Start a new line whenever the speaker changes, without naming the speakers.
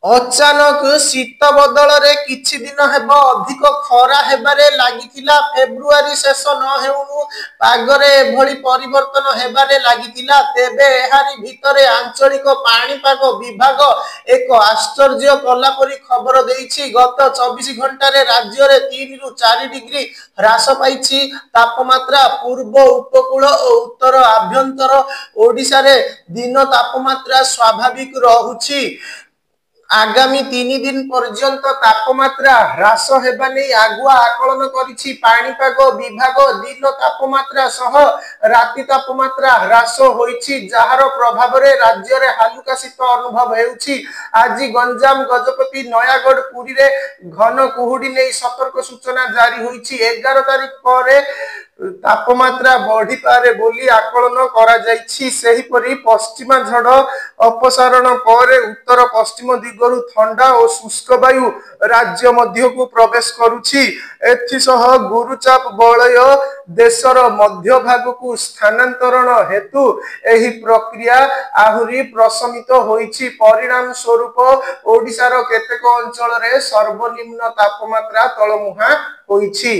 अचानक शीत बदल किछि दिन हेब अधिक खरा हेबारे लागिथिला। फेब्रुआरी शेष न हेउनु पागरे एभली परिवर्तन हेबारे लागिथिला। तेबे एहारी भितरे आंचलिक पाणीपाग विभाग एक आश्चर्य कलापरी खबर देइछि। गत 24 घंटारे राज्य रे 3 रु 4 डिग्री ह्रास पाइछि तापमात्रा। पूर्व उपकूल और उत्तर आभ्यंतर ओडिशा रे दिन तापमात्रा स्वाभाविक रहुछि। आगामी 3 दिन पर्यंत तापमात्रा ह्रास हेबा नै आगुआ आकलन करिछि पाणीपाग विभाग। दिन तापमात्रा सह राति तापमात्रा ह्रास होइछि, जार प्रभाव रे राज्य रे हालुका शीत अनुभव हेउछि। आज गंजाम, गजपति, नयागढ़, पुरी रे घन कुहुडी नै सतर्क सूचना जारी होइछि। 11 तारिख पर तापमात्रा बढ़ी पारे बोली आकलन करा जाइछि। सेही परि पश्चिमा झड़ अपसारण पर उत्तर पश्चिम दिगरु ठंडा और शुष्क वायु राज्य मध्य को प्रवेश करुछि। एथिसह गुरुचाप बलय देशर मध्य भाग को स्थानांतरण हेतु एही प्रक्रिया आहुरी प्रशमित होइछि। परिणाम स्वरूप ओडिशार केतेक अंचल रे सर्वनिम्न तापमात्रा तळमुहा होइछि।